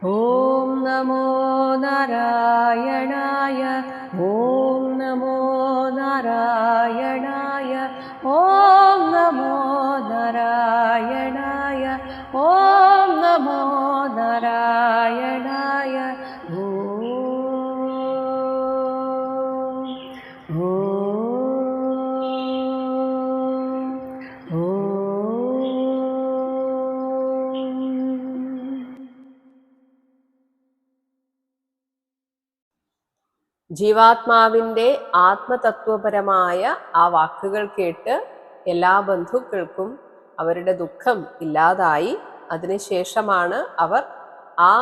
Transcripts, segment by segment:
ഓം നമോ നാരായണായ. ഓം നമോ നാരായണായ. ഓം നമോ നാരായണായ. ഓം നമോ നാരായണായ. ഓം ജീവാത്മാവിൻ്റെ ആത്മതത്വപരമായ ആ വാക്കുകൾ കേട്ട് എല്ലാ ബന്ധുക്കൾക്കും അവരുടെ ദുഃഖം ഇല്ലാതായി. അതിനുശേഷമാണ് അവർ ആ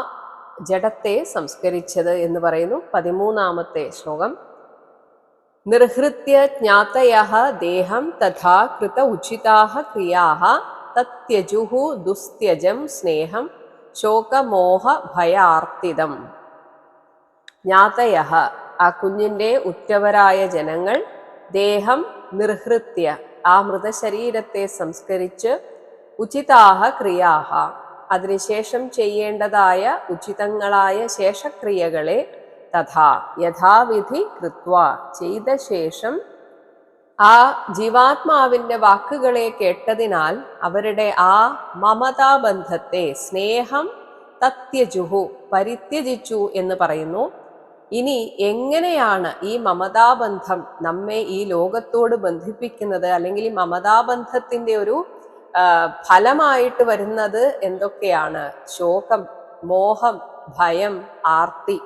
ജഡത്തെ സംസ്കരിച്ചത് എന്ന് പറയുന്നു 13-ാമത്തെ ശ്ലോകം. നിർഹൃത്യ ജ്ഞാതയഃ ദേഹം തഥാ കൃത ഉചിതാഃ ക്രിയാഃ തത്യജുഃ ദുസ്ത്യജം സ്നേഹം ശോകമോഹ ഭയാർത്തിതം. ജ്ഞാതയഃ ആ കുഞ്ഞിൻ്റെ ഉറ്റവരായ ജനങ്ങൾ ദേഹം നിർഹൃത്യ ആ മൃതശരീരത്തെ സംസ്കരിച്ച് ഉചിതാഹ ക്രിയാഹ അതിനുശേഷം ചെയ്യേണ്ടതായ ഉചിതങ്ങളായ ശേഷക്രിയകളെ തഥാ യഥാവിധി കൃത്വ ചെയ്ത ശേഷം ആ ജീവാത്മാവിൻ്റെ വാക്കുകളെ കേട്ടതിനാൽ അവരുടെ ആ മമതാബന്ധത്തെ സ്നേഹം തത്യജുഹു പരിത്യജിച്ചു എന്ന് പറയുന്നു. ഇനി എങ്ങനെയാണ് ഈ മമതാബന്ധം നമ്മെ ഈ ലോകത്തോട് ബന്ധിപ്പിക്കുന്നത്, അല്ലെങ്കിൽ ഈ മമതാബന്ധത്തിൻ്റെ ഒരു ഫലമായിട്ട് വരുന്നത് എന്തൊക്കെയാണ്? ശോകം, മോഹം, ഭയം, ആർത്തി.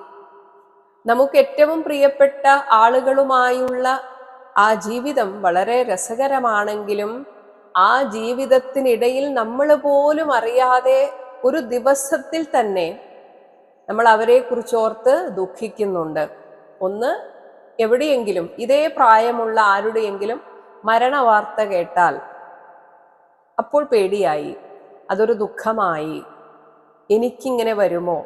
നമുക്ക് ഏറ്റവും പ്രിയപ്പെട്ട ആളുകളുമായുള്ള ആ ജീവിതം വളരെ രസകരമാണെങ്കിലും ആ ജീവിതത്തിനിടയിൽ നമ്മൾ പോലും അറിയാതെ ഒരു ദിവസത്തിൽ തന്നെ നമ്മൾ അവരെ കുറിച്ചോർത്ത് ദുഃഖിക്കുന്നുണ്ട്. ഒന്ന്, എവിടെയെങ്കിലും ഇതേ പ്രായമുള്ള ആരുടെയെങ്കിലും മരണവാർത്ത കേട്ടാൽ അപ്പോൾ പേടിയായി, അതൊരു ദുഃഖമായി. എനിക്കിങ്ങനെ വരുമോ?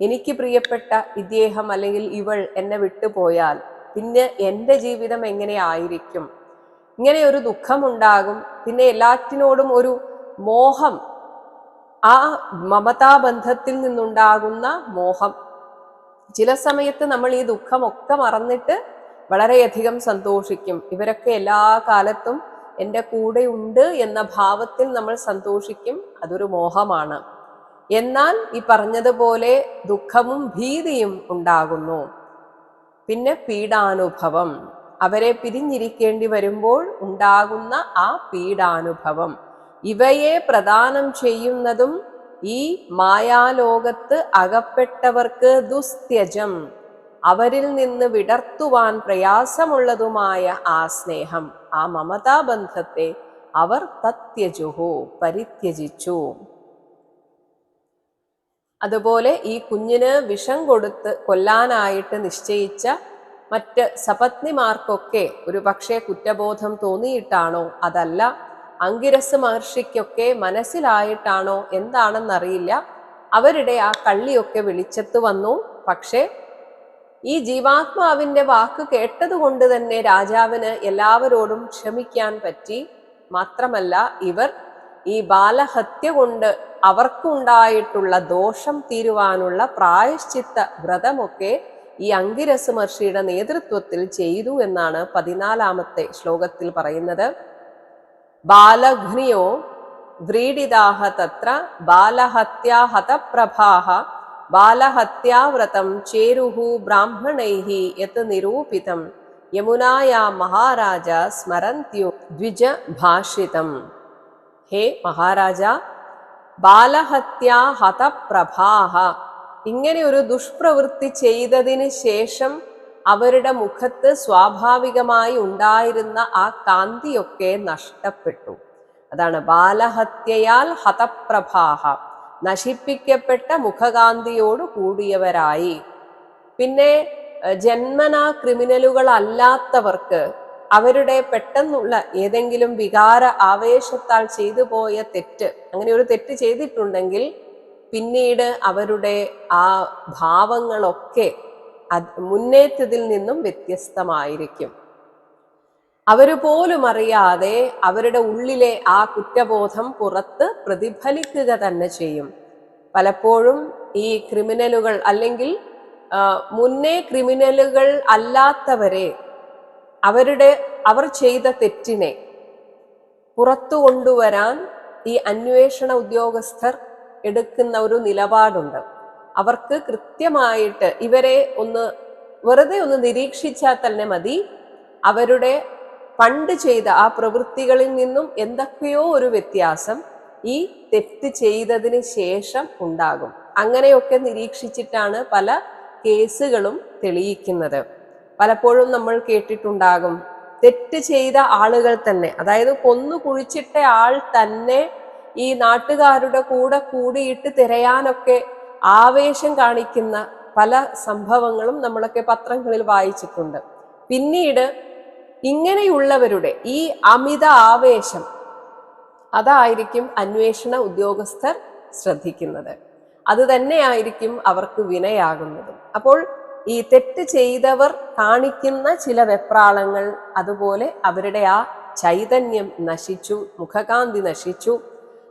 എനിക്ക് പ്രിയപ്പെട്ട ഇദ്ദേഹം അല്ലെങ്കിൽ ഇവൾ എന്നെ വിട്ടുപോയാൽ പിന്നെ എൻ്റെ ജീവിതം എങ്ങനെ ആയിരിക്കും? ഇങ്ങനെ ഒരു ദുഃഖമുണ്ടാകും. പിന്നെ എല്ലാറ്റിനോടും ഒരു മോഹം, ആ മമതാബന്ധത്തിൽ നിന്നുണ്ടാകുന്ന മോഹം. ചില സമയത്ത് നമ്മൾ ഈ ദുഃഖമൊക്കെ മറന്നിട്ട് വളരെയധികം സന്തോഷിക്കും. ഇവരൊക്കെ എല്ലാ കാലത്തും എൻ്റെ കൂടെ ഉണ്ട് എന്ന ഭാവത്തിൽ നമ്മൾ സന്തോഷിക്കും. അതൊരു മോഹമാണ്. എന്നാൽ ഈ പറഞ്ഞതുപോലെ ദുഃഖവും ഭീതിയും ഉണ്ടാകുന്നു. പിന്നെ പീഡാനുഭവം, അവരെ പിരിഞ്ഞിരിക്കേണ്ടി വരുമ്പോൾ ഉണ്ടാകുന്ന ആ പീഡാനുഭവം, ഇവയെ പ്രദാനം ചെയ്യുന്നതും ഈ മായാലോകത്ത് അകപ്പെട്ടവർക്ക് ദുസ്ത്യജം, അവരിൽ നിന്ന് വിടർത്തുവാൻ പ്രയാസമുള്ളതുമായ ആ സ്നേഹം, ആ മമതാബന്ധത്തെ അവർ തത്യജുഹു പരിത്യജിച്ചു. അതുപോലെ ഈ കുഞ്ഞിന് വിഷം കൊടുത്ത് കൊല്ലാനായിട്ട് നിശ്ചയിച്ച മറ്റ് സപത്നിമാർക്കൊക്കെ ഒരു പക്ഷേ കുറ്റബോധം തോന്നിയിട്ടാണോ, അതല്ല അങ്കിരസ് മഹർഷിക്കൊക്കെ മനസ്സിലായിട്ടാണോ എന്താണെന്നറിയില്ല, അവരുടെ ആ കള്ളിയൊക്കെ വെളിച്ചത്ത് വന്നു. പക്ഷേ ഈ ജീവാത്മാവിൻ്റെ വാക്ക് കേട്ടതുകൊണ്ട് തന്നെ രാജാവിന് എല്ലാവരോടും ക്ഷമിക്കാൻ പറ്റി. മാത്രമല്ല ഇവർ ഈ ബാലഹത്യ കൊണ്ട് അവർക്കുണ്ടായിട്ടുള്ള ദോഷം തീരുവാനുള്ള പ്രായശ്ചിത്ത വ്രതമൊക്കെ ഈ അങ്കിരസ് മഹർഷിയുടെ നേതൃത്വത്തിൽ ചെയ്തു എന്നാണ് 14-ാമത്തെ ശ്ലോകത്തിൽ പറയുന്നത്. ബാലഘ്നിയോ വ്രീഡിതാഹ തത്ര ബാലഹത്യാ ഹതപ്രഭാഹ ബാലഹത്യാവ്രതം ചേരുഹു ബ്രാഹ്മണൈഃ യത് നിരൂപിതം യമുനായാ മഹാരാജ സ്മരന്ത്യോ ദ്വിജ ഭാഷിതം. ഹേ മഹാരാജ, ബാലഹത്യാ ഹതപ്രഭാഹ, ഇങ്ങനെ ഒരു ദുഷ്പ്രവൃത്തി ചെയ്തതിന് ശേഷം അവരുടെ മുഖത്ത് സ്വാഭാവികമായി ഉണ്ടായിരുന്ന ആ കാന്തിയൊക്കെ നഷ്ടപ്പെട്ടു. അതാണ് ബാലഹത്യയാൽ ഹതപ്രഭാഹ, നശിപ്പിക്കപ്പെട്ട മുഖകാന്തിയോട് കൂടിയവരായി. പിന്നെ ജന്മനാ ക്രിമിനലുകളല്ലാത്തവർക്ക് അവരുടെ പെട്ടെന്നുള്ള ഏതെങ്കിലും വികാര ആവേശത്താൽ ചെയ്തു പോയ തെറ്റ്, അങ്ങനെ ഒരു തെറ്റ് ചെയ്തിട്ടുണ്ടെങ്കിൽ പിന്നീട് അവരുടെ ആ ഭാവങ്ങളൊക്കെ മുന്നേറ്റത്തിൽ നിന്നും വ്യത്യസ്തമായിരിക്കും. അവർ പോലും അറിയാതെ അവരുടെ ഉള്ളിലെ ആ കുറ്റബോധം പുറത്ത് പ്രതിഫലിക്കുക തന്നെ ചെയ്യും. പലപ്പോഴും ഈ ക്രിമിനലുകൾ അല്ലെങ്കിൽ മുന്നേ ക്രിമിനലുകൾ അല്ലാത്തവരെ അവർ ചെയ്ത തെറ്റിനെ പുറത്തു കൊണ്ടുവരാൻ ഈ അന്വേഷണ ഉദ്യോഗസ്ഥർ എടുക്കുന്ന ഒരു നിലപാടുണ്ട്. അവർക്ക് കൃത്യമായിട്ട് ഇവരെ വെറുതെ ഒന്ന് നിരീക്ഷിച്ചാൽ തന്നെ മതി, അവരുടെ പണ്ട് ചെയ്ത ആ പ്രവൃത്തികളിൽ നിന്നും എന്തൊക്കെയോ ഒരു വ്യത്യാസം ഈ തെറ്റ് ചെയ്തതിന് ശേഷം ഉണ്ടാകും. അങ്ങനെയൊക്കെ നിരീക്ഷിച്ചിട്ടാണ് പല കേസുകളും തെളിയിക്കുന്നത്. പലപ്പോഴും നമ്മൾ കേട്ടിട്ടുണ്ടാകും, തെറ്റ് ചെയ്ത ആളുകൾ തന്നെ, അതായത് കൊന്നു കുഴിച്ചിട്ട ആൾ തന്നെ ഈ നാട്ടുകാരുടെ കൂടെ കൂടിയിട്ട് തിരയാനൊക്കെ ആവേശം കാണിക്കുന്ന പല സംഭവങ്ങളും നമ്മളൊക്കെ പത്രങ്ങളിൽ വായിച്ചിട്ടുണ്ട്. പിന്നീട് ഇങ്ങനെയുള്ളവരുടെ ഈ അമിത ആവേശം അതായിരിക്കും അന്വേഷണ ഉദ്യോഗസ്ഥർ ശ്രദ്ധിക്കുന്നത്. അത് തന്നെയായിരിക്കും അവർക്ക് വിനയാകുന്നതും. അപ്പോൾ ഈ തെറ്റ് ചെയ്തവർ കാണിക്കുന്ന ചില വെപ്രാളങ്ങൾ, അതുപോലെ അവരുടെ ആ ചൈതന്യം നശിച്ചു, മുഖകാന്തി നശിച്ചു.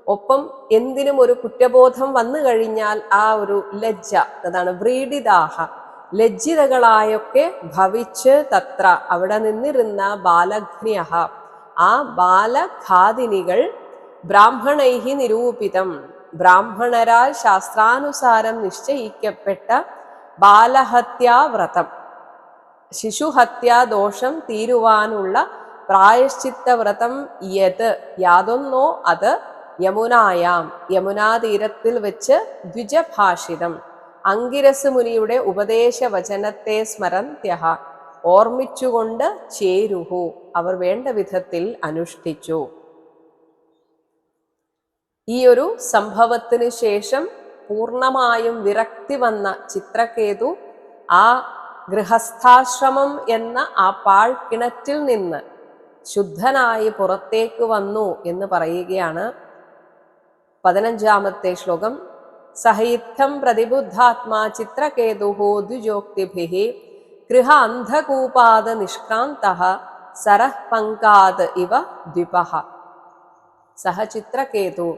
ഒപ്പം എന്തിനും ഒരു കുറ്റബോധം വന്നു കഴിഞ്ഞാൽ ആ ഒരു ലജ്ജ, അതാണ് വ്രീഡിതാഹ, ലജ്ജിതകളായൊക്കെ ഭവിച്ച് തത്ര അവിടെ നിന്നിരുന്ന ബാലഘ്ന്യഹ, ആ ബാലഘാതിനികൾ ബ്രാഹ്മണൈഹി നിരൂപിതം, ബ്രാഹ്മണരാൽ ശാസ്ത്രാനുസാരം നിശ്ചയിക്കപ്പെട്ട ബാലഹത്യാവ്രതം, ശിശുഹത്യാ ദോഷം തീരുവാനുള്ള പ്രായശ്ചിത്തവ്രതം യാതൊന്നോ അത് യമുനായാം, യമുനാതീരത്തിൽ വെച്ച് ദ്വിജഭാഷിതം, അങ്കിരസ് മുനിയുടെ ഉപദേശവചനത്തെ സ്മരന്ത്യഹ, ഓർമ്മിച്ചുകൊണ്ട് ചേരുഹു, അവർ വേണ്ട വിധത്തിൽ അനുഷ്ഠിച്ചു. ഈ ഒരു സംഭവത്തിന് ശേഷം പൂർണ്ണമായും വിരക്തി വന്ന ചിത്രകേതു ആ ഗൃഹസ്ഥാശ്രമം എന്ന ആ പാഴ്കിണറ്റിൽ നിന്ന് ശുദ്ധനായി പുറത്തേക്ക് വന്നു എന്ന് പറയുകയാണ് 15ാമത്തെ ശ്ലോകം. സഹയിത്തം പ്രതിബുദ്ധാത്മാ ചിത്രകേതുഹോ ദ്വിജോക്തിഭിഃ ഗൃഹ അന്ധകൂപാദ നിഷ്ക്രാന്തഃ സരഃ പങ്കാത് ഇവ ദ്വിപഃ. സഹ ചിത്രകേതു,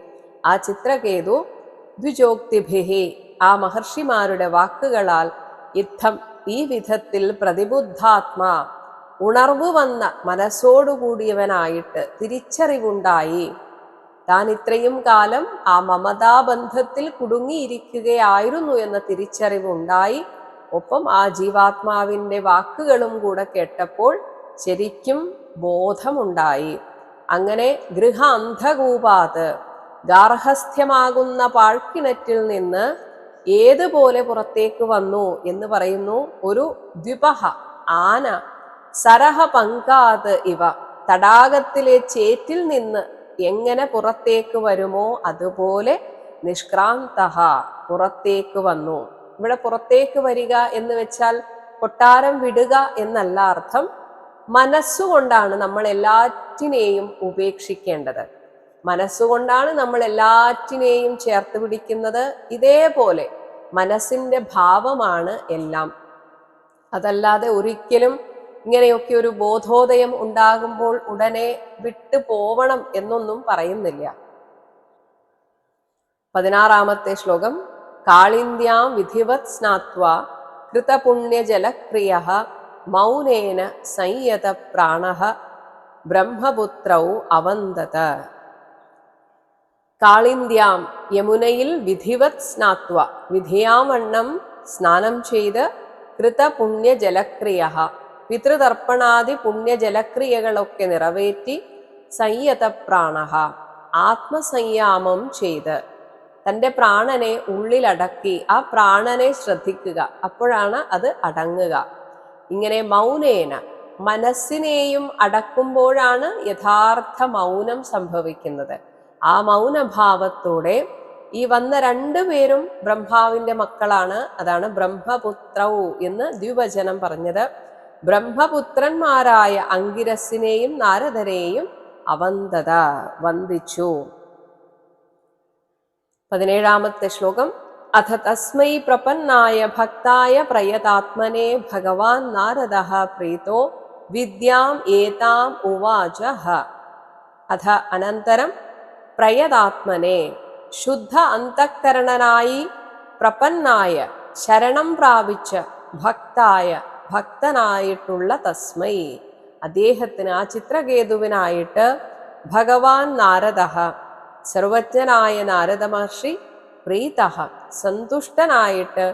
ആ ചിത്രകേതു ദ്വിജോക്തിഭിഃ, ആ മഹർഷിമാരുടെ വാക്കുകളാൽ, യുദ്ധം, ഈ വിധത്തിൽ പ്രതിബുദ്ധാത്മാ, ഉണർവ് വന്ന മനസ്സോടുകൂടിയവനായിട്ട്, തിരിച്ചറിവുണ്ടായി, താൻ ഇത്രയും കാലം ആ മമതാബന്ധത്തിൽ കുടുങ്ങിയിരിക്കുകയായിരുന്നു എന്ന തിരിച്ചറിവുണ്ടായി. ഒപ്പം ആ ജീവാത്മാവിൻ്റെ വാക്കുകളും കൂടെ കേട്ടപ്പോൾ ശരിക്കും ബോധമുണ്ടായി. അങ്ങനെ ഗൃഹ അന്ധകൂപാത്, ഗാർഹസ്ഥ്യമാകുന്ന പാഴ്ക്കിണറ്റിൽ നിന്ന് ഏതുപോലെ പുറത്തേക്ക് വന്നു എന്ന് പറയുന്നു. ഒരു ദ്വിപഹ, ആന, സരഹ പങ്കാത് ഇവ, തടാകത്തിലെ ചേറ്റിൽ നിന്ന് എങ്ങനെ പുറത്തേക്ക് വരുമോ അതുപോലെ നിഷ്ക്രാന്തഃ, പുറത്തേക്ക് വന്നു. ഇവിടെ പുറത്തേക്ക് വരിക എന്ന് വെച്ചാൽ കൊട്ടാരം വിടുക എന്നല്ല അർത്ഥം. മനസ്സുകൊണ്ടാണ് നമ്മൾ എല്ലാറ്റിനെയും ഉപേക്ഷിക്കേണ്ടത്. മനസ്സുകൊണ്ടാണ് നമ്മൾ എല്ലാറ്റിനെയും ചേർത്ത് പിടിക്കുന്നത്. ഇതേപോലെ മനസ്സിന്റെ ഭാവമാണ് എല്ലാം. അതല്ലാതെ ഒരിക്കലും ഇങ്ങനെയൊക്കെ ഒരു ബോധോദയം ഉണ്ടാകുമ്പോൾ ഉടനെ വിട്ടു പോവണം എന്നൊന്നും പറയുന്നില്ല. 16ാമത്തെ ശ്ലോകം. കാളിന്ദ്യാം വിധിവത് സ്നാത്വാ കൃതപുണ്യജലക്രിയഃ മൗനേന സംയത പ്രാണഃ ബ്രഹ്മപുത്രൗ അവന്ദത. കാളിന്ദ്യാം, യമുനയിൽ വിധിവത് സ്നാത്വ, വിധിയാവണ്ണം സ്നാനം ചെയ്ത്, കൃതപുണ്യജലക്രിയഃ, പിതൃതർപ്പണാദി പുണ്യജലക്രിയകളൊക്കെ നിറവേറ്റി, സംയത പ്രാണഃ, ആത്മസംയാമം ചെയ്ത്, തൻ്റെ പ്രാണനെ ഉള്ളിലടക്കി, ആ പ്രാണനെ ശ്രദ്ധിക്കുക, അപ്പോഴാണ് അത് അടങ്ങുക. ഇങ്ങനെ മൗനേന, മനസ്സിനെയും അടക്കുമ്പോഴാണ് യഥാർത്ഥ മൗനം സംഭവിക്കുന്നത്. ആ മൗനഭാവത്തോടെ ഈ വന്ന രണ്ടുപേരും ബ്രഹ്മാവിൻ്റെ മക്കളാണ്. അതാണ് ബ്രഹ്മപുത്രൗ എന്ന് ദ്വിവചനം പറഞ്ഞത്. ബ്രഹ്മപുത്രന്മാരായ അങ്കിരസിനെയും നാരദരെയും അവന്തത, വന്ദിച്ചു. 17ാമത്തെ ശ്ലോകം. അഥ തസ്മൈ പ്രപന്നായ ഭക്തായ പ്രയതാത്മനെ ഭഗവാൻ നാരദഃ പ്രീതോ വിദ്യാം ഏതാം ഉവാചഃ. അഥ അനന്തരം പ്രയതാത്മനെ, ശുദ്ധ അന്തഃകരണനായി പ്രപന്നായ ശരണം പ്രാപിച്ച ഭക്തായ ഭക്തനായിട്ടുള്ള തസ്മൈ അദ്ദേഹത്തിന് ആ ചിത്രകേതുവിനായിട്ട് ഭഗവാൻ നാരദ സർവജ്ഞനായ നാരദ മഹർഷി പ്രീതഃ സന്തുഷ്ടനായിട്ട്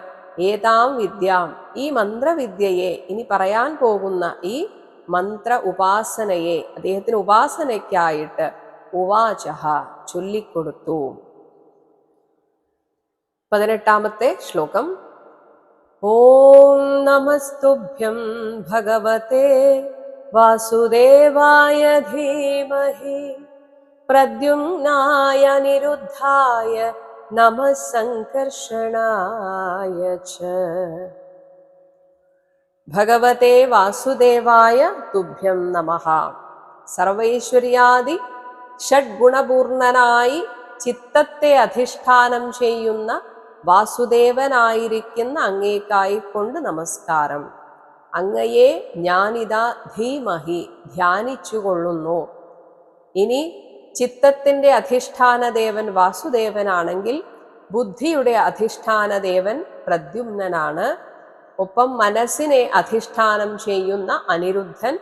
ഏതാം വിദ്യാം ഈ മന്ത്രവിദ്യയെ ഇനി പറയാൻ പോകുന്ന ഈ മന്ത്ര ഉപാസനയെ അദ്ദേഹത്തിന് ഉപാസനയ്ക്കായിട്ട് ഉവാചഹ ചൊല്ലിക്കൊടുത്തു. 18-ാമത്തെ ശ്ലോകം. ഓം നമസ്തുഭ്യം ഭഗവതേ വാസുദേവായ ധീമഹി പ്രദ്യുമ്നായ നിരുദ്ധായ നമഃ സംകർഷണായ ച. ഭഗവതേ വാസുദേവായ തുഭ്യം നമഃ. സർവൈശ്വര്യാദി ഷഡ്ഗുണപൂർണനായി ചിത്തത്തെ അധിഷ്ഠാനം ചെയ്യുന്ന വാസുദേവനായിരിക്കുന്ന അങ്ങേക്കായിക്കൊണ്ട് നമസ്കാരം. അങ്ങയെ ഞാനിതാ ധീമഹി ധ്യാനിച്ചുകൊള്ളുന്നു. ഇനി ചിത്തത്തിന്റെ അധിഷ്ഠാനദേവൻ വാസുദേവനാണെങ്കിൽ ബുദ്ധിയുടെ അധിഷ്ഠാനദേവൻ പ്രദ്യുമ്നനാണ്. ഒപ്പം മനസ്സിനെ അധിഷ്ഠാനം ചെയ്യുന്ന അനിരുദ്ധൻ,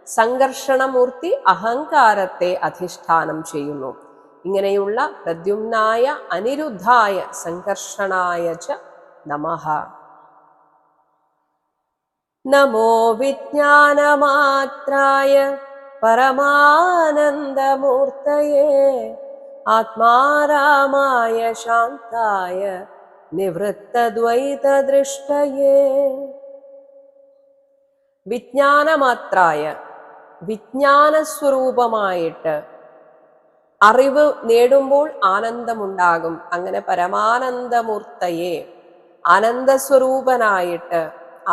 സംഘർഷണമൂർത്തി അഹങ്കാരത്തെ അധിഷ്ഠാനം ചെയ്യുന്നു. ഇങ്ങനെയുള്ള പ്രദ്യുമ്നായ അനിരുദ്ധായ സംഘർഷണായ ച നമഃ. നമോ വിജ്ഞാനമാത്രായ പരമാനന്ദമൂർത്തയേ ആത്മാരാമായ ശാന്തായ നിവൃത്തദ്വൈതദൃഷ്ടയേ. വിജ്ഞാനമാത്രായ വിജ്ഞാനസ്വരൂപമായിട്ട് അറിവ് നേടുമ്പോൾ ആനന്ദമുണ്ടാകും. അങ്ങനെ പരമാനന്ദമൂർത്തയെ ആനന്ദസ്വരൂപനായിട്ട്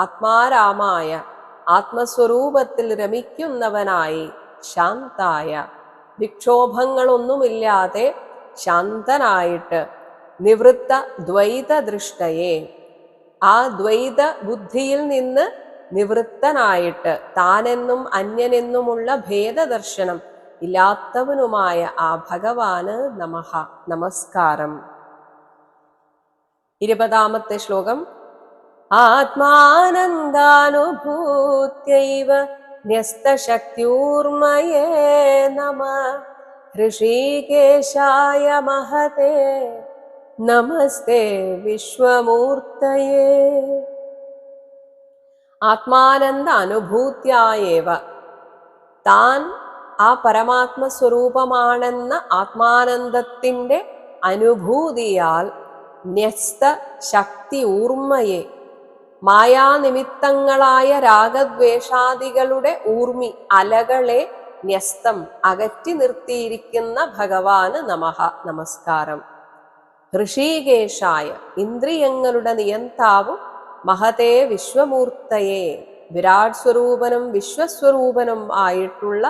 ആത്മാരാമായ ആത്മസ്വരൂപത്തിൽ രമിക്കുന്നവനായി ശാന്തായ വിക്ഷോഭങ്ങളൊന്നുമില്ലാതെ ശാന്തനായിട്ട് നിവൃത്ത ദ്വൈത ദൃഷ്ടയെ ആ ദ്വൈത ബുദ്ധിയിൽ നിന്ന് നിവൃത്തനായിട്ട് താനെന്നും അന്യനെന്നുമുള്ള ഭേദദർശനം ഇല്ലാത്തവനുമായ ആ ഭഗവാന് നമഃ നമസ്കാരം. 20-ാമത്തെ ശ്ലോകം. ആത്മാനന്ദാനുഭൂത്യൈവ ന്യസ്തശക്തിയൂർമയേ നമഃ ഹൃഷീകേശായ മഹതേ നമസ്തേ വിശ്വമൂർത്തയേ. ആത്മാനന്ദ അനുഭൂത്യായേവ താൻ ആ പരമാത്മസ്വരൂപമാണെന്ന ആത്മാനന്ദത്തിന്റെ അനുഭൂതിയാൽ ന്യസ്ത ശക്തി ഊർമ്മയെ മായാനിമിത്തങ്ങളായ രാഗദ്വേഷാദികളുടെ ഊർമി അലകളെ ന്യസ്തം അകറ്റി നിർത്തിയിരിക്കുന്ന ഭഗവാന് നമഃ നമസ്കാരം. ഹൃഷീകേശായ ഇന്ദ്രിയങ്ങളുടെ നിയന്താവും മഹതേ വിശ്വമൂർത്തയെ വിരാട് സ്വരൂപനും വിശ്വസ്വരൂപനും ആയിട്ടുള്ള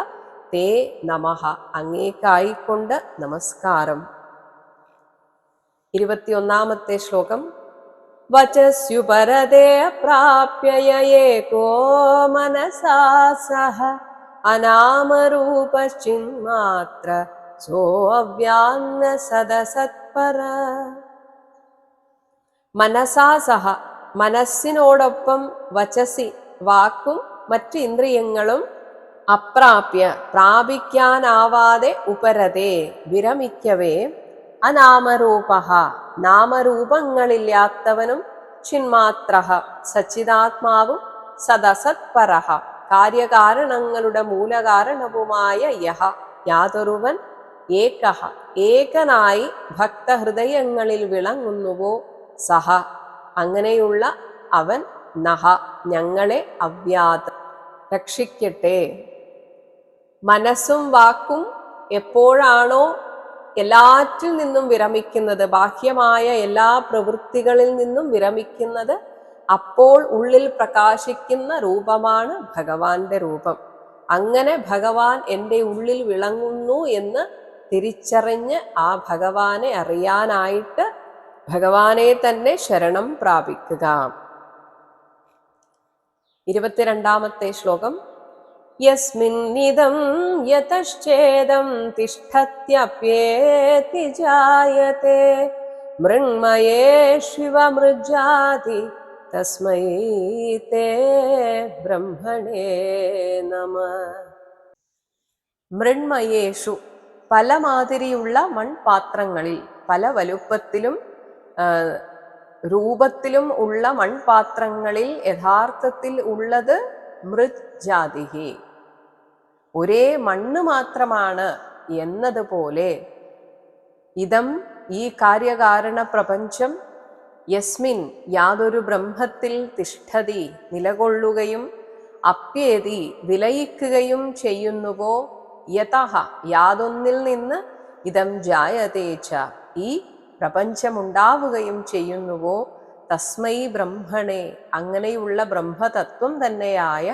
തേ നമഃ അങ്ങേക്കായിക്കൊണ്ട് നമസ്കാരം. 21-ാമത്തെ ശ്ലോകം. വചസ്യുപരതേ പ്രാപ്യയേകോ മനസാ സഹ അനാമരൂപശ്ചിന്മാത്ര സോഅവ്യാന്ന സദസത്പര. മനസാ സഹ മനസ്സിനോടൊപ്പം വചസി വാക്കും മറ്റ് ഇന്ദ്രിയങ്ങളും അപ്രാപ്യ പ്രാപിക്കാനാവാതെ ഉപരതേ വിരമിക്കവേ അനാമരൂപ നാമരൂപങ്ങളില്ലാത്തവനും ചിന്മാത്ര സച്ചിദാത്മാവും സദസത്പര കാര്യകാരണങ്ങളുടെ മൂലകാരണവുമായ യഹ യാതൊരുവൻ ഏകഃ ഏകനായി ഭക്തഹൃദയങ്ങളിൽ വിളങ്ങുന്നുവോ സഹ അങ്ങനെയുള്ള അവൻ നഹ ഞങ്ങളെ അവ്യാത രക്ഷിക്കട്ടെ. മനസ്സും വാക്കും എപ്പോഴാണോ എല്ലാറ്റിൽ നിന്നും വിരമിക്കുന്നത്, ബാഹ്യമായ എല്ലാ പ്രവൃത്തികളിൽ നിന്നും വിരമിക്കുന്നത്, അപ്പോൾ ഉള്ളിൽ പ്രകാശിക്കുന്ന രൂപമാണ് ഭഗവാന്റെ രൂപം. അങ്ങനെ ഭഗവാൻ എൻ്റെ ഉള്ളിൽ വിളങ്ങുന്നു എന്ന് തിരിച്ചറിഞ്ഞ് ആ ഭഗവാനെ അറിയാനായിട്ട് ഭഗവാനെ തന്നെ ശരണം പ്രാപിക്കുക. 22-ാമത്തെ ശ്ലോകം. യസ്മിന്നിദം യതശ്ചേദം തിഷ്ഠത്യപ്യേതി ജായതേ മൃണ്മയേഷ്വിവ മൃജാതി തസ്മൈ തേ ബ്രഹ്മണേ നമഃ. മൃണ്മയേഷു പല മാതിരിയുള്ള മൺപാത്രങ്ങളിൽ, പല വലുപ്പത്തിലും രൂപത്തിലും ഉള്ള മൺപാത്രങ്ങളിൽ യഥാർത്ഥത്തിൽ ഉള്ളത് മൃജാതിഹി, ഒരേ മണ്ണ് മാത്രമാണ് എന്നതുപോലെ ഇതം ഈ കാര്യകാരണ പ്രപഞ്ചം യസ്മിൻ യാതൊരു ബ്രഹ്മത്തിൽ തിഷ്ഠതി നിലകൊള്ളുകയും അപ്യേതി വിലയിക്കുകയും ചെയ്യുന്നുവോ, യതഃ യാതൊന്നിൽ നിന്ന് ഇതം ജായതേച്ച ഈ പ്രപഞ്ചമുണ്ടാവുകയും ചെയ്യുന്നുവോ, തസ്മൈ ബ്രഹ്മണേ അങ്ങനെയുള്ള ബ്രഹ്മതത്വം തന്നെയായ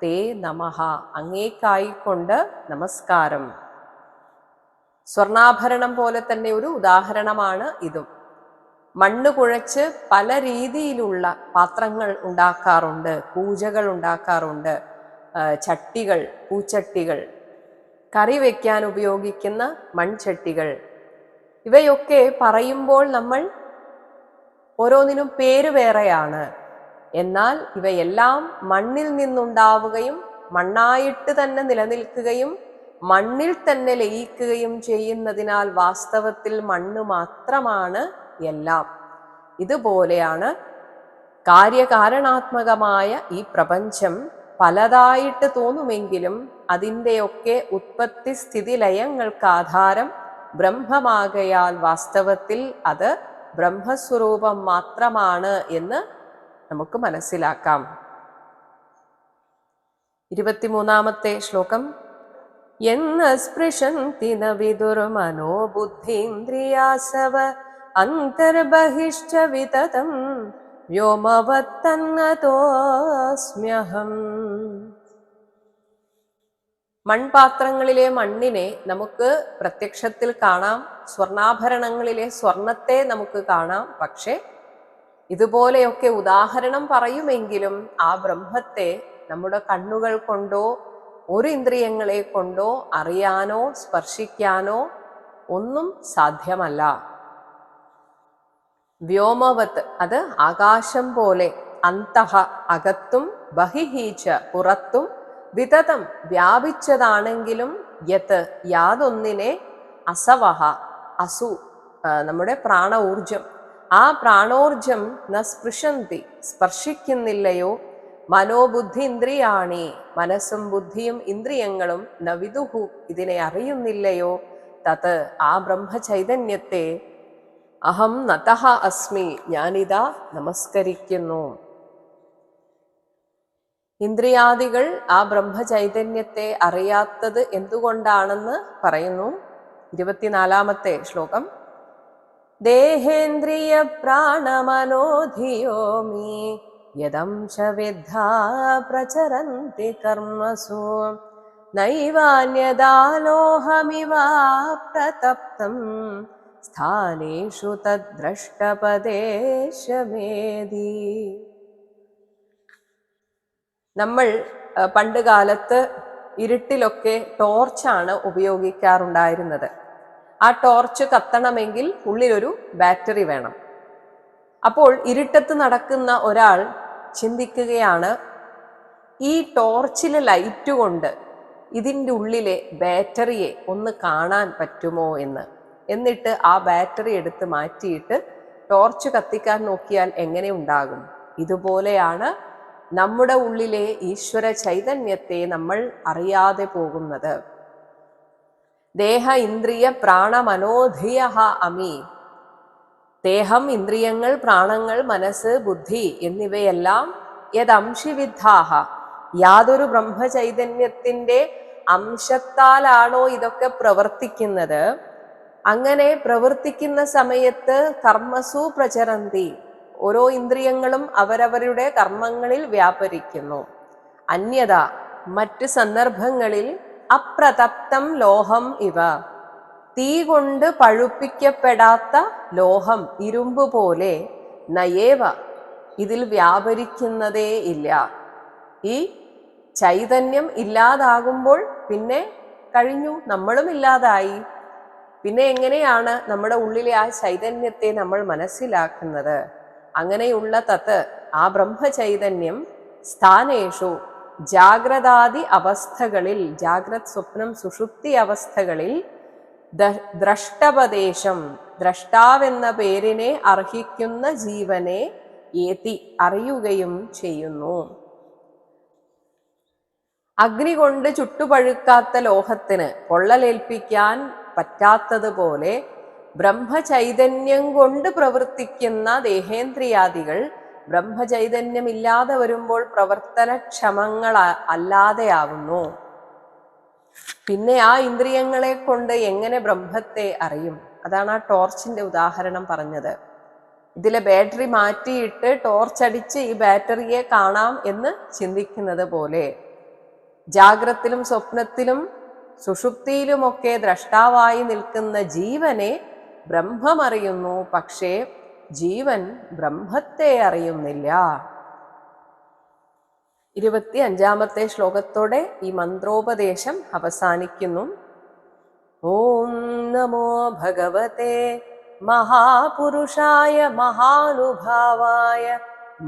തേ നമഃ അങ്ങേക്കായിക്കൊണ്ട് നമസ്കാരം. സ്വർണാഭരണം പോലെ തന്നെ ഒരു ഉദാഹരണമാണ് ഇതും. മണ്ണ് കുഴച്ച് പല രീതിയിലുള്ള പാത്രങ്ങൾ ഉണ്ടാക്കാറുണ്ട്, പൂജകൾ ഉണ്ടാക്കാറുണ്ട്, ചട്ടികൾ, പൂച്ചട്ടികൾ, കറി വയ്ക്കാൻ ഉപയോഗിക്കുന്ന മൺചട്ടികൾ. ഇവയൊക്കെ പറയുമ്പോൾ നമ്മൾ ഓരോന്നിനും പേര് വേറെയാണ്. എന്നാൽ ഇവയെല്ലാം മണ്ണിൽ നിന്നുണ്ടാവുകയും മണ്ണായിട്ട് തന്നെ നിലനിൽക്കുകയും മണ്ണിൽ തന്നെ ലയിക്കുകയും ചെയ്യുന്നതിനാൽ വാസ്തവത്തിൽ മണ്ണ് മാത്രമാണ് എല്ലാം. ഇതുപോലെയാണ് കാര്യകാരണാത്മകമായ ഈ പ്രപഞ്ചം പലതായിട്ട് തോന്നുമെങ്കിലും അതിൻ്റെയൊക്കെ ഉത്പത്തി സ്ഥിതി ലയങ്ങൾക്ക് ആധാരം ബ്രഹ്മമാകയാൽ വാസ്തവത്തിൽ അത് ബ്രഹ്മസ്വരൂപം മാത്രമാണ് എന്ന് നമുക്ക് മനസ്സിലാക്കാം. 23-ാമത്തെ ശ്ലോകം. യെന്ന സ്പൃശന്തി ന വിദുർമനോ ബുദ്ധീന്ദ്രിയാസവ അന്തർബഹിശ്ച വിതതം വ്യോമവത്തന്നതോസ്മ്യഹം. മൺപാത്രങ്ങളിലെ മണ്ണിനെ നമുക്ക് പ്രത്യക്ഷത്തിൽ കാണാം, സ്വർണാഭരണങ്ങളിലെ സ്വർണത്തെ നമുക്ക് കാണാം. പക്ഷെ ഇതുപോലെയൊക്കെ ഉദാഹരണം പറയുമെങ്കിലും ആ ബ്രഹ്മത്തെ നമ്മുടെ കണ്ണുകൾ കൊണ്ടോ ഒരു ഇന്ദ്രിയങ്ങളെ കൊണ്ടോ അറിയാനോ സ്പർശിക്കാനോ ഒന്നും സാധ്യമല്ല. വ്യോമവത്ത് അത് ആകാശം പോലെ, അന്തഃ അകത്തും, ബഹിഹീച്ച പുറത്തും, വിതതം വ്യാപിച്ചതാണെങ്കിലും, യത് യാതൊന്നിനെ, അസവഹ അസു നമ്മുടെ പ്രാണ ഊർജം, ആ പ്രാണോർജം ന സ്പൃശന്തി സ്പർശിക്കുന്നില്ലയോ, മനോബുദ്ധി ഇന്ദ്രിയാണി മനസ്സും ബുദ്ധിയും ഇന്ദ്രിയങ്ങളും ന വിദുഹു ഇതിനെ അറിയുന്നില്ലയോ, തത് ആ ബ്രഹ്മചൈതന്യത്തെ അഹം നതഃ അസ്മി ഞാനിതാ നമസ്കരിക്കുന്നു. ഇന്ദ്രിയാദികൾ ആ ബ്രഹ്മചൈതന്യത്തെ അറിയാത്തത് എന്തുകൊണ്ടാണെന്ന് പറയുന്നു. 24-ാമത്തെ ശ്ലോകം. ദേഹേന്ദ്രിയ പ്രാണമനോധിയോ മേ യദംശ വിദ്ധാ പ്രചരന്തി കർമ്മസു നൈവാന്യദാലോഹമിവാപ്രതപ്തം സ്ഥാനേഷു തദ്ദ്രഷ്ടപദേശമേതി. നമ്മൾ പണ്ട് കാലത്ത് ഇരുട്ടിലൊക്കെ ടോർച്ചാണ് ഉപയോഗിക്കാറുണ്ടായിരുന്നത്. ആ ടോർച്ച് കത്തണമെങ്കിൽ ഉള്ളിലൊരു ബാറ്ററി വേണം. അപ്പോൾ ഇരുട്ടത്ത് നടക്കുന്ന ഒരാൾ ചിന്തിക്കുകയാണ്, ഈ ടോർച്ചിലെ ലൈറ്റ് കൊണ്ട് ഇതിൻ്റെ ഉള്ളിലെ ബാറ്ററിയെ ഒന്ന് കാണാൻ പറ്റുമോ എന്ന്. എന്നിട്ട് ആ ബാറ്ററി എടുത്ത് മാറ്റിയിട്ട് ടോർച്ച് കത്തിക്കാൻ നോക്കിയാൽ എങ്ങനെ ഉണ്ടാകും? ഇതുപോലെയാണ് നമ്മുടെ ഉള്ളിലെ ഈശ്വര ചൈതന്യത്തെ നമ്മൾ അറിയാതെ പോകുന്നത്. ദേഹ ഇന്ദ്രിയ പ്രാണ മനോധിയ അമി. ദേഹം, ഇന്ദ്രിയങ്ങൾ, പ്രാണങ്ങൾ, മനസ്സ്, ബുദ്ധി എന്നിവയെല്ലാം യദംശിവിദ്ധാഹ യാതൊരു ബ്രഹ്മചൈതന്യത്തിൻ്റെ അംശത്താലാണോ ഇതൊക്കെ പ്രവർത്തിക്കുന്നത്, അങ്ങനെ പ്രവർത്തിക്കുന്ന സമയത്ത് കർമ്മസു പ്രചരന്തി ഓരോ ഇന്ദ്രിയങ്ങളും അവരവരുടെ കർമ്മങ്ങളിൽ വ്യാപരിക്കുന്നു. അന്യത മറ്റ് സന്ദർഭങ്ങളിൽ അപ്രതപ്തം ലോഹം ഇവ തീ കൊണ്ട് പഴുപ്പിക്കപ്പെടാത്ത ലോഹം, ഇരുമ്പ് പോലെ നയേവ ഇതിൽ വ്യാപരിക്കുന്നതേ ഇല്ല. ഈ ചൈതന്യം ഇല്ലാതാകുമ്പോൾ പിന്നെ കഴിഞ്ഞു, നമ്മളും ഇല്ലാതായി. പിന്നെ എങ്ങനെയാണ് നമ്മുടെ ഉള്ളിലെ ആ ചൈതന്യത്തെ നമ്മൾ മനസ്സിലാക്കുന്നത്? അങ്ങനെയുള്ള തത് ആ ബ്രഹ്മചൈതന്യം സ്ഥാനേഷു ജാഗ്രതാദി അവസ്ഥകളിൽ, ജാഗ്രത് സ്വപ്നം സുഷുപ്തി അവസ്ഥകളിൽ ദ്രഷ്ടപദേശം, ദ്രഷ്ടാവെന്ന പേരിനെ അർഹിക്കുന്ന ജീവനെ ഏതി അറിയുകയും ചെയ്യുന്നു. അഗ്നി കൊണ്ട് ചുട്ടുപഴുക്കാത്ത ലോഹത്തിന് പൊള്ളലേൽപ്പിക്കാൻ പറ്റാത്തതുപോലെ ബ്രഹ്മചൈതന്യം കൊണ്ട് പ്രവർത്തിക്കുന്ന ദേഹേന്ദ്രിയാദികൾ ബ്രഹ്മചൈതന്യമില്ലാതെ വരുമ്പോൾ പ്രവർത്തനക്ഷമങ്ങൾ അല്ലാതെയാവുന്നു. പിന്നെ ആ ഇന്ദ്രിയങ്ങളെ കൊണ്ട് എങ്ങനെ ബ്രഹ്മത്തെ അറിയും? അതാണ് ആ ടോർച്ചിന്റെ ഉദാഹരണം പറഞ്ഞത്. ഇതിലെ ബാറ്ററി മാറ്റിയിട്ട് ടോർച്ചടിച്ച് ഈ ബാറ്ററിയെ കാണാം എന്ന് ചിന്തിക്കുന്നത് പോലെ ജാഗ്രത്തിലും സ്വപ്നത്തിലും സുഷുപ്തിയിലുമൊക്കെ ദ്രഷ്ടാവായി നിൽക്കുന്ന ജീവനെ ബ്രഹ്മം അറിയുന്നു. പക്ഷേ ജീവൻ ബ്രഹ്മത്തെ അറിയുന്നില്ല. 25-ാമത്തെ ശ്ലോകത്തോടെ ഈ മന്ത്രോപദേശം അവസാനിക്കുന്നു. ഓം നമോ ഭഗവതേ മഹാപുരുഷായ മഹാനുഭാവായ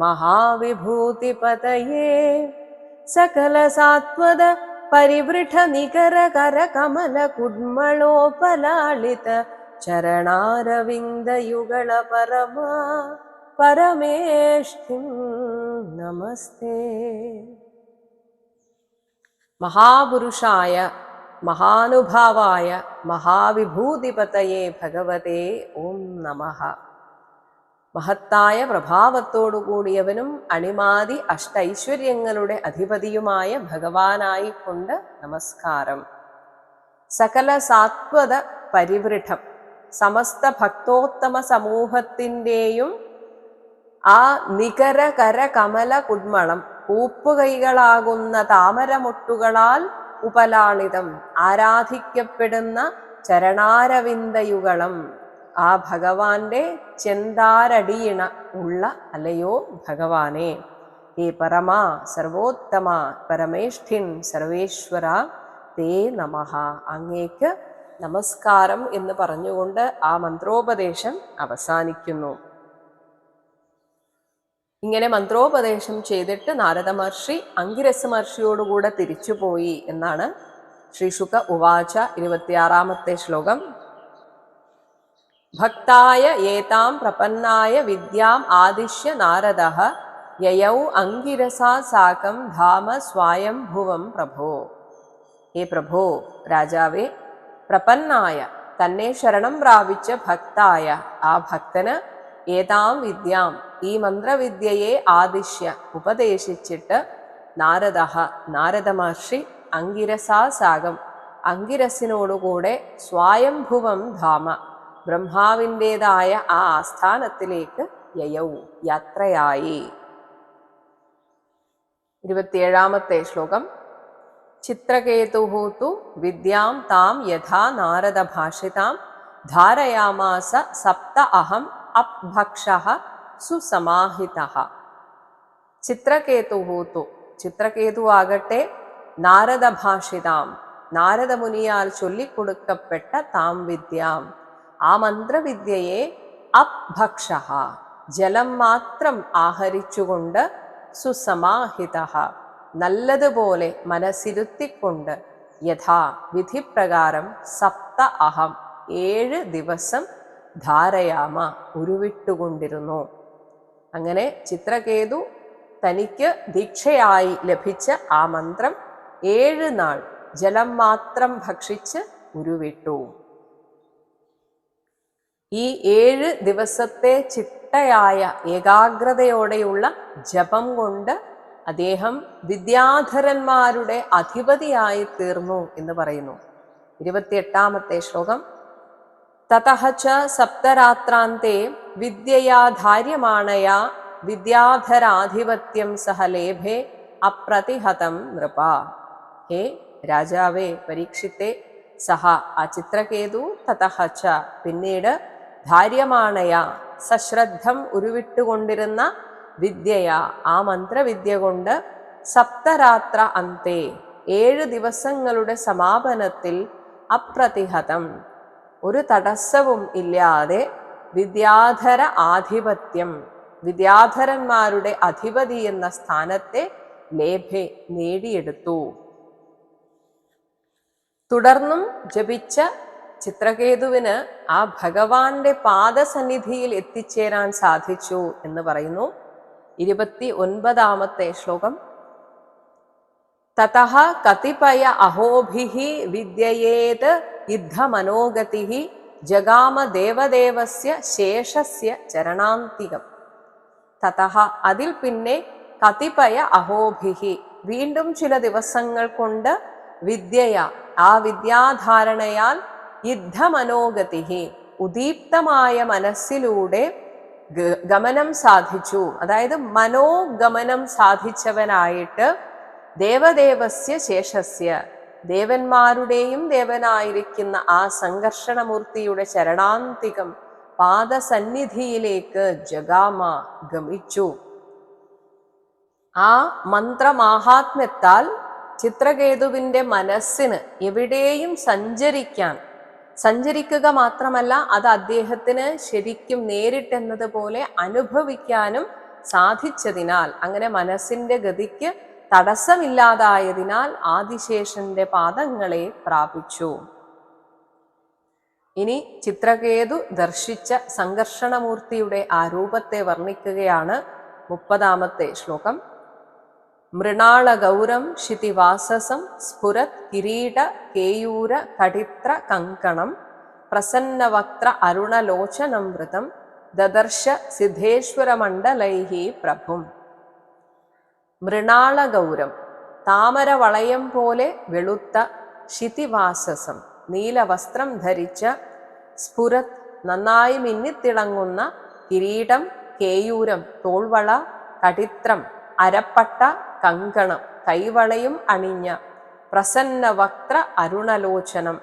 മഹാവിഭൂതിപതയേ സകല സാത്വത പരിവൃഢ നികര കര കമല കുഡ്മളോപലാളിത ചരണാരവിന്ദയുഗള പരമാ പരമേഷ്ഠിം നമസ്തേ. മഹാപുരുഷായ മഹാനുഭാവായ മഹാവിഭൂതിപതയേ ഭഗവതേ ഓം നമഃ. മഹത്തായ പ്രഭാവത്തോടുകൂടിയവനും അണിമാതി അഷ്ടൈശ്വര്യങ്ങളുടെ അധിപതിയുമായ ഭഗവാനായിക്കൊണ്ട് നമസ്കാരം. സകല സാത്വത പരിവൃഢം, സമസ്ത ഭക്തോത്തമ സമൂഹത്തിൻ്റെയും ആ നികര കര കമല കുഡ്മളം, കൂപ്പുകൈകളാകുന്ന താമരമൊട്ടുകളാൽ ഉപലാളിതം, ആരാധിക്കപ്പെടുന്ന ചരണാരവിന്ദയുഗളം, ആ ഭഗവാന്റെ ചെന്താരടിയിണ ഉള്ള അല്ലയോ ഭഗവാനെ, ഹേ പരമാ സർവോത്തമ പരമേഷ്ഠിൻ സർവേശ്വര തേ നമഃ, അങ്ങേക്ക് നമസ്കാരം എന്ന് പറഞ്ഞുകൊണ്ട് ആ മന്ത്രോപദേശം അവസാനിക്കുന്നു. ഇങ്ങനെ മന്ത്രോപദേശം ചെയ്തിട്ട് നാരദ മഹർഷി അംഗിരസ മഹർഷിയോടുകൂടെ തിരിച്ചുപോയി എന്നാണ് ശ്രീ ശുക ഉവാച 26-ാമത്തെ ശ്ലോകം. ഭക്തായ ഏതാം പ്രപന്നായ വിദ്യാം ആദിശ്യ നാരദഃ യയൗ അംഗിരസാ സാകം ധാമ സ്വായംഭുവം പ്രഭോ. ഹേ പ്രഭോ, രാജാവേ, പ്രപന്നായ തന്നെ ശരണം പ്രാപിച്ച ഭക്തായ ആ ഭക്തന് ഏതാം വിദ്യാം ഈ മന്ത്രവിദ്യയെ ആദിശ്യ ഉപദേശിച്ചിട്ട് നാരദഃ നാരദ മഹർഷി അംഗിരസാ സാകം അംഗിരസിനോടുകൂടെ സ്വായംഭുവം ധാമ ബ്രഹ്മാവിൻ്റെതായ ആ ആസ്ഥാനത്തിലേക്ക് യയൗ യാത്രയായി. 27-ാമത്തെ ശ്ലോകം. ചിത്രകേതുഃ തു വിദ്യാം താം യഥാ നാരദ ഭാഷിതാം ധാരയാമാസ സപ്ത അഹം അഭക്ഷഃ സുസമാഹിതഃ. ചിത്രകേതുഃ തു, ചിത്രകേതുവാകട്ടെ നാരദ ഭാഷിതാം നാരദമുനിയാൽ ചൊല്ലിക്കൊടുക്കപ്പെട്ട താം വിദ്യാം ആ മന്ത്രവിദ്യയെ അഭക്ഷഃ ജലം മാത്രം ആഹരിച്ചുകൊണ്ട് സുസമാഹിതഃ നല്ലതുപോലെ മനസ്സിരുത്തിക്കൊണ്ട് യഥാ വിധിപ്രകാരം സപ്ത അഹം 7 ദിവസം ധാരയാമ ഉരുവിട്ടുകൊണ്ടിരുന്നു. അങ്ങനെ ചിത്രകേതു തനിക്ക് ദീക്ഷയായി ലഭിച്ച ആ മന്ത്രം 7 നാൾ ജലം മാത്രം ഭക്ഷിച്ച് ഉരുവിട്ടു. ഈ 7 ദിവസത്തെ ചിട്ടയായ ഏകാഗ്രതയോടെയുള്ള ജപം കൊണ്ട് അദ്ദേഹം വിദ്യാധരന്മാരുടെ അധിപതിയായി തീർന്നു എന്ന് പറയുന്നു. 28-ാമത്തെ ശ്ലോകം. തതഃ ച സപ്തരാത്രാന്തേ വിദ്യയാ ധാര്യമാണയാ വിദ്യാധരാധിപത്യം സഹ ലേഭേ അപ്രതിഹതം നൃപ. ഹേ രാജാവേ, പരീക്ഷിത്തെ, സഹ ആ ചിത്രകേതു, തതഃ ച പിന്നീട്, ധാര്യമാണയ സശ്രദ്ധം ഉരുവിട്ടുകൊണ്ടിരുന്ന വിദ്യയ ആ മന്ത്രവിദ്യ കൊണ്ട് സപ്തരാത്ര അന്തേ 7 ദിവസങ്ങളുടെ സമാപനത്തിൽ അപ്രതിഹതം ഒരു തടസ്സവും ഇല്ലാതെ വിദ്യാധര ആധിപത്യം, വിദ്യാധരന്മാരുടെ അധിപതി എന്ന സ്ഥാനത്തെ ലേഭെ നേടിയെടുത്തു. തുടർന്നും ജപിച്ച ചിത്രകേതുവിന് ആ ഭഗവാന്റെ പാദസന്നിധിയിൽ എത്തിച്ചേരാൻ സാധിച്ചു എന്ന് പറയുന്നു. 29ാമത്തെ ശ്ലോകം. തതഃ കതിപയ അഹോഭിഃ വിദ്യയേത് യുദ്ധമനോഗതിഃ ജഗാമ ദേവദേവസ്യ ശേഷസ്യ ചരണാന്തികം. തതഃ അതിൽ പിന്നെ കതിപയ അഹോഭിഃ വീണ്ടും ചില ദിവസങ്ങൾ കൊണ്ട് വിദ്യയ ആ വിദ്യാധാരണയാൽ യുദ്ധമനോഗതിഃ ഉദീപ്തമായ മനസ്സിലൂടെ ഗമനം സാധിച്ചു. അതായത് മനോഗമനം സാധിച്ചവനായിട്ട് ദേവദേവസ്യ ശേഷസ്യ ദേവന്മാരുടെയും ദേവനായിരിക്കുന്ന ആ സംഘർഷണമൂർത്തിയുടെ ചരണാന്തികം പാദസന്നിധിയിലേക്ക് ജഗാമ ഗമിച്ചു. ആ മന്ത്രമാഹാത്മ്യത്താൽ ചിത്രകേതുവിന്റെ മനസ്സിന് എവിടെയും സഞ്ചരിക്കുക മാത്രമല്ല, അത് അദ്ദേഹത്തിന് ശരിക്കും നേരിട്ടെന്നതുപോലെ അനുഭവിക്കാനും സാധിച്ചതിനാൽ, അങ്ങനെ മനസ്സിന്റെ ഗതിക്ക് തടസ്സമില്ലാതായതിനാൽ ആദിശേഷന്റെ പാദങ്ങളെ പ്രാപിച്ചു. ഇനി ചിത്രകേതു ദർശിച്ച സംഘർഷണമൂർത്തിയുടെ ആ രൂപത്തെ വർണ്ണിക്കുകയാണ് 30ാമത്തെ ശ്ലോകം. മൃണാളഗൗരം ക്ഷിതിവാസസം സ്ഫുരത് കിരീട കേയൂര കടിത്ര കങ്കണം പ്രസന്നവക്ത്ര അരുണലോചനം വൃതം ദദർശ സിദ്ധേശ്വരമണ്ഡലൈഃ പ്രഭും. മൃണാളഗൗരം താമരവളയം പോലെ വെളുത്ത, ക്ഷിതിവാസസം നീലവസ്ത്രം ധരിച്ച, സ്ഫുരത് നന്നായി മിന്നിത്തിളങ്ങുന്ന, കിരീടം കേയൂരം തോൾവള, കടിത്രം അരപ്പട്ട, കങ്കണം കൈവളയും അണിഞ്ഞ, പ്രസന്നവക്ത്ര അരുണലോചനം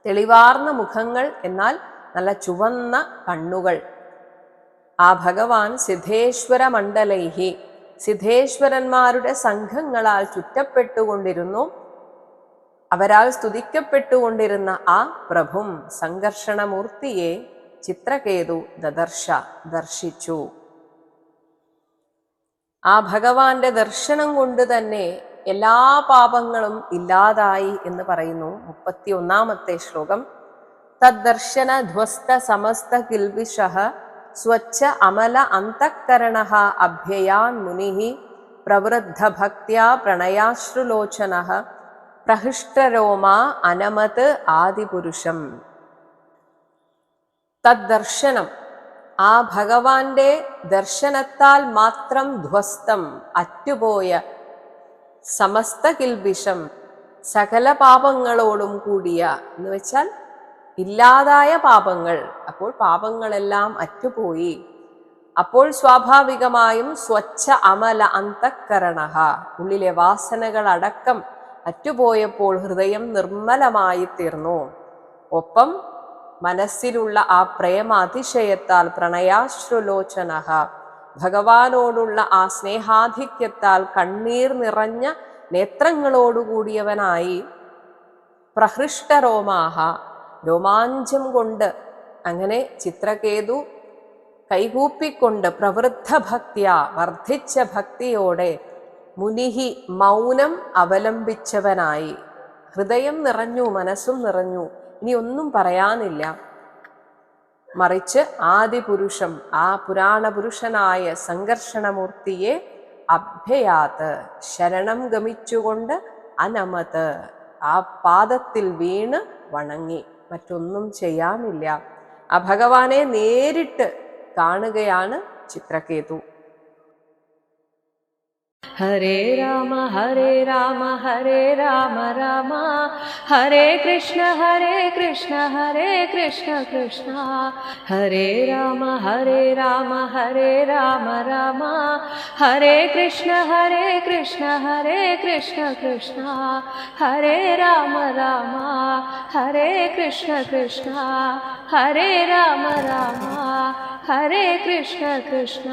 തെളിവാർന്ന മുഖങ്ങൾ, എന്നാൽ നല്ല ചുവന്ന കണ്ണുകൾ. ആ ഭഗവാൻ സിദ്ധേശ്വര മണ്ഡലൈഃ സിദ്ധേശ്വരന്മാരുടെ സംഘങ്ങളാൽ ചുറ്റപ്പെട്ടുകൊണ്ടിരുന്നു. അവരാൽ സ്തുതിക്കപ്പെട്ടുകൊണ്ടിരുന്ന ആ പ്രഭും സംഘർഷണമൂർത്തിയെ ചിത്രകേതു ദർശിച്ചു. ആ ഭഗവാന്റെ ദർശനം കൊണ്ട് തന്നെ എല്ലാ പാപങ്ങളും ഇല്ലാതായി എന്ന് പറയുന്നു. 31ാമത്തെ ശ്ലോകം. തദ്ദർശന ധ്വസ്ത സമസ്ത കിൽബിഷഃ സ്വച്ഛ അമല അന്തഃകരണഃ അഭ്യയാൻ മുനിഃ പ്രവൃദ്ധ ഭക്ത്യാ പ്രണയാശ്രുലോചനഃ പ്രഹൃഷ്ടരോമാ അനമത് ആദിപുരുഷം. തദ്ദർശനം ആ ഭഗവാന്റെ ദർശനത്താൽ മാത്രം ധ്വസ്തം അറ്റുപോയ, സമസ്ത കിൽബിഷം സകല പാപങ്ങളോടും കൂടിയ എന്ന് വെച്ചാൽ ഇല്ലാതായ പാപങ്ങൾ. അപ്പോൾ പാപങ്ങളെല്ലാം അറ്റുപോയി. അപ്പോൾ സ്വാഭാവികമായും സ്വച്ഛ അമല അന്തഃകരണഃ ഉള്ളിലെ വാസനകൾ അടക്കം അറ്റുപോയപ്പോൾ ഹൃദയം നിർമ്മലമായി തീർന്നു. ഒപ്പം മനസ്സിലുള്ള ആ പ്രേമാതിശയത്താൽ പ്രണയാശ്രുലോചനഃ ഭഗവാനോടുള്ള ആ സ്നേഹാധിക്യത്താൽ കണ്ണീർ നിറഞ്ഞ നേത്രങ്ങളോടുകൂടിയവനായി, പ്രഹൃഷ്ടരോമാഹ രോമാഞ്ചം കൊണ്ട് അങ്ങനെ ചിത്രകേതു കൈകൂപ്പിക്കൊണ്ട് പ്രവൃദ്ധ ഭക്തിയ വർദ്ധിച്ച ഭക്തിയോടെ മുനിഹി മൗനം അവലംബിച്ചവനായി, ഹൃദയം നിറഞ്ഞു, മനസ്സും നിറഞ്ഞു, ഇനി ഒന്നും പറയാനില്ല. മറിച്ച് ആദിപുരുഷം ആ പുരാണപുരുഷനായ സംഘർഷണമൂർത്തിയെ അഭ്യയാത് ശരണം ഗമിച്ചുകൊണ്ട് അനമത് ആ പാദത്തിൽ വീണ് വണങ്ങി. മറ്റൊന്നും ചെയ്യാനില്ല. ആ ഭഗവാനെ നേരിട്ട് കാണുകയാണ് ചിത്രകേതു. ഹരേ രാമ ഹരേ രാമ ഹരേ രാമ രാമ ഹരേ കൃഷ്ണ ഹരേ കൃഷ്ണ ഹരേ കൃഷ്ണ കൃഷ്ണ ഹരേ രാമ ഹരേ രാമ ഹരേ രാമ രാമ ഹരേ കൃഷ്ണ ഹരേ കൃഷ്ണ ഹരേ കൃഷ്ണ കൃഷ്ണ ഹരേ രാമ രാമ ഹരേ കൃഷ്ണ കൃഷ്ണ ഹരേ രാമ രാമ ഹരേ കൃഷ്ണ കൃഷ്ണ.